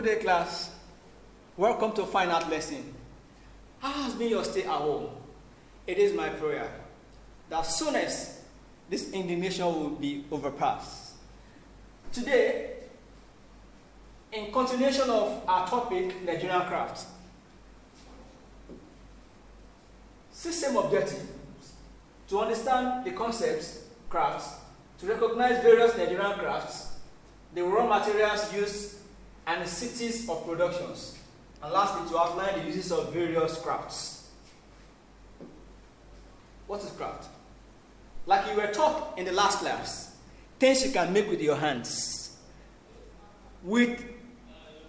Good day, class. Welcome to Fine Art Lesson. How has been your stay at home? It is my prayer that soon as this indignation will be overpassed. Today, in continuation of our topic, Nigerian crafts, system objective: to understand the concepts, crafts, to recognize various Nigerian crafts, the raw materials used, and the cities of productions, and lastly, to outline the uses of various crafts. What is craft? Like you were taught in the last class, things you can make with your hands, with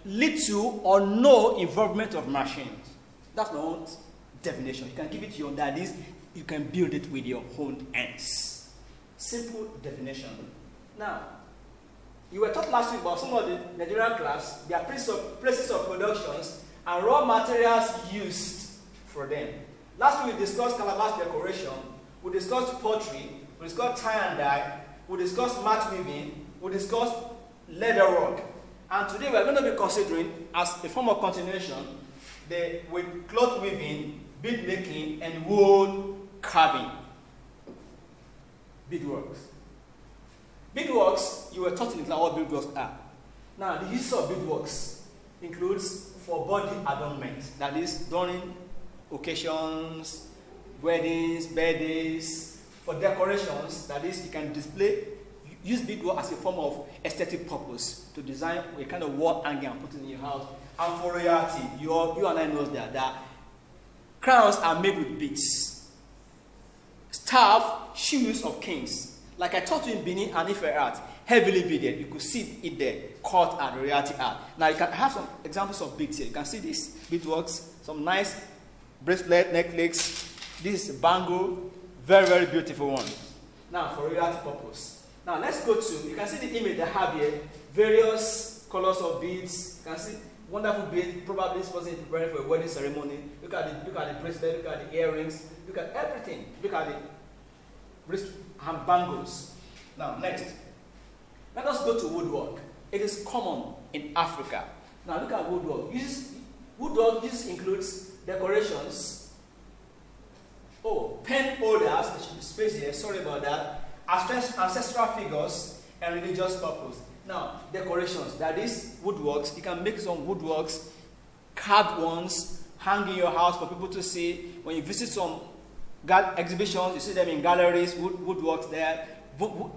little or no involvement of machines. That's my own definition. You can give it to your daddies, you can build it with your own hands. Simple definition. Now, you were taught last week about some of the Nigerian crafts, their places of productions, and raw materials used for them. Last week we discussed calabash decoration, we discussed pottery, we discussed tie and dye, we discussed mat weaving, we discussed leather work. And today we are going to be considering, as a form of continuation, with cloth weaving, bead making, and wood carving. Beadworks. Beadworks, you were taught in class what beadworks are. Now, the use of beadworks includes for body adornment, that is, during occasions, weddings, birthdays, for decorations, that is, you can use beadwork as a form of aesthetic purpose to design a kind of wall hanging and put it in your house. And for royalty, you and I know that crowns are made with beads. Staff, shoes of kings. Like I taught you in Benin and Ife art, heavily beaded. You could see it there, cut art, royalty art. Now you can have some examples of beads here. You can see this beadworks, some nice bracelet, necklace. This is bangle, very, very beautiful one. Now for royalty purpose. Now let's go to, you can see the image I have here, various colors of beads. You can see wonderful beads. Probably this person is preparing for a wedding ceremony. Look at the bracelet, look at the earrings, look at everything. Look at the wrist and bangles. Now next, let us go to woodwork. It is common in Africa. Now look at woodwork. Woodwork includes decorations. Pen holders, there should be space here, sorry about that. Ancestral figures and religious purpose. Now, decorations, that is woodworks. You can make some woodworks, carved ones, hang in your house for people to see. When you visit some exhibitions, you see them in galleries, woodworks there.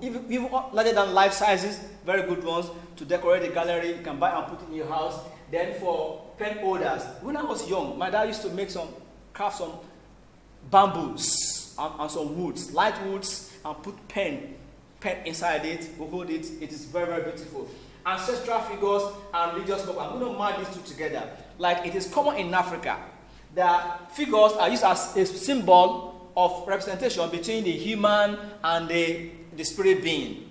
Even larger than life sizes, very good ones to decorate the gallery. You can buy and put in your house. Then for pen holders, when I was young, my dad used to craft some bamboos and some woods, light woods, and put pen inside it. We hold it. It is very, very beautiful. Ancestral figures and religious purpose. I'm going to mark these two together. Like it is common in Africa. The figures are used as a symbol of representation between the human and the spirit being.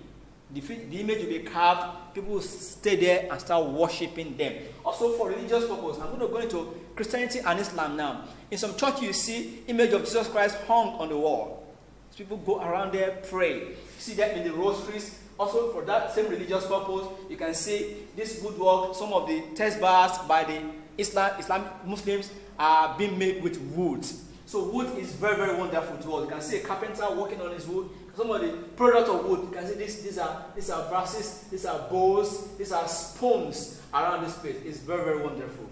The image will be carved, people will stay there and start worshipping them. Also for religious purpose, I'm going to go into Christianity and Islam now. In some church you see image of Jesus Christ hung on the wall. So people go around there, pray. You see that in the rosaries. Also for that same religious purpose, you can see this woodwork, some of the test bars by the Islamic Muslims are being made with wood. So wood is very, very wonderful to us. You can see a carpenter working on his wood. Some of the products of wood, you can see these are brasses, these are bowls, these are spoons around this place. It's very, very wonderful.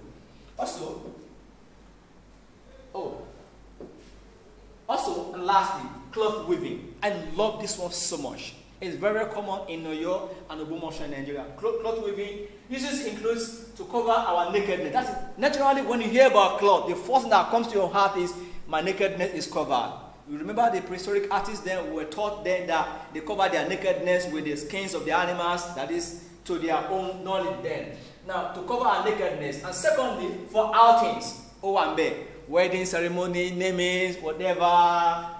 Also, and lastly, cloth weaving. I love this one so much. It's very, very common in New York and Ogbomosho in Nigeria. Cloth weaving uses includes to cover our nakedness. That's it. Naturally, when you hear about cloth, the first thing that comes to your heart is my nakedness is covered. You remember the prehistoric artists then who were taught then that they covered their nakedness with the skins of the animals, that is to their own knowledge then. Now, to cover our nakedness. And secondly, for outings, wedding ceremony, namings, whatever,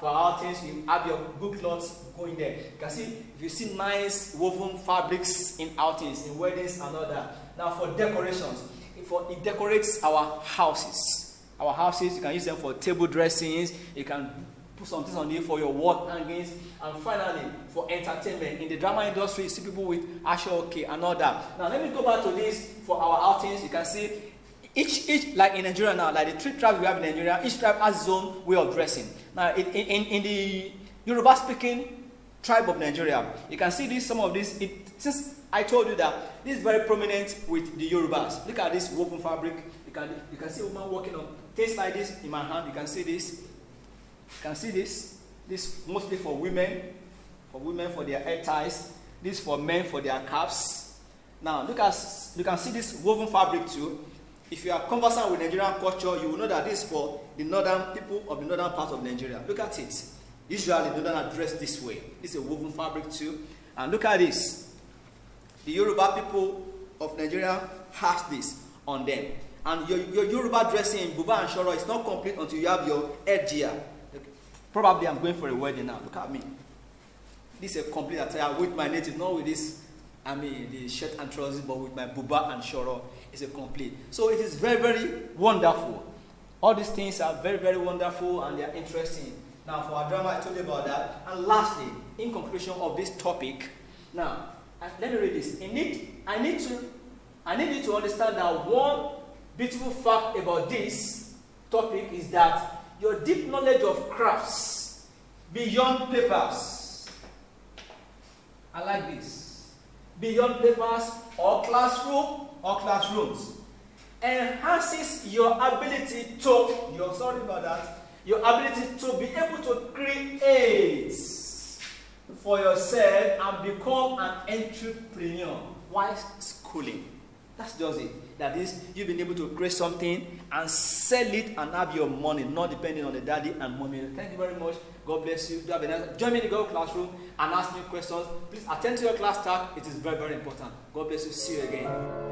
for outings, you have your good clothes going there. You can see, if you see nice woven fabrics in outings, in weddings and all that. Now, for decorations, it decorates our houses. Our houses, you can use them for table dressings, you can put something on it for your wall hangings, and finally for entertainment. In the drama industry, you see people with ashoke and all that. Now let me go back to this for our outings. You can see each like in Nigeria now, like the 3 tribes we have in Nigeria, each tribe has its own way of dressing. Now in the Yoruba speaking tribe of Nigeria, you can see this, some of this, since I told you that this is very prominent with the Yorubas. Look at this woven fabric. You can see a woman working on things like this in my hand. You can see this. You can see this. This mostly for women for their hair ties. This for men for their caps. Now you can see this woven fabric too. If you are conversant with Nigerian culture, you will know that this is for the northern people of the northern part of Nigeria. Look at it. Usually they don't dress this way. This is a woven fabric too. And look at this. The Yoruba people of Nigeria has this on them. And your Yoruba dressing in buba and shoro is not complete until you have your headgear. Probably I'm going for a wedding now. Look at me. This is a complete attire with my native, not with this, the shirt and trousers, but with my buba and shoro. It's a complete. So it is very, very wonderful. All these things are very, very wonderful and they are interesting. Now for our drama, I told you about that. And lastly, in conclusion of this topic, now let me read this. I need you to understand that one beautiful fact about this topic is that your deep knowledge of crafts beyond papers, I like this, beyond papers or classrooms, enhances your ability to, your ability to be able to create for yourself and become an entrepreneur while schooling. That's just it. That is, you've been able to create something and sell it and have your money, not depending on the daddy and mommy. Thank you very much. God bless you. Join me in the Go classroom and ask me questions. Please attend to your class tag. It is very, very important. God bless you. See you again.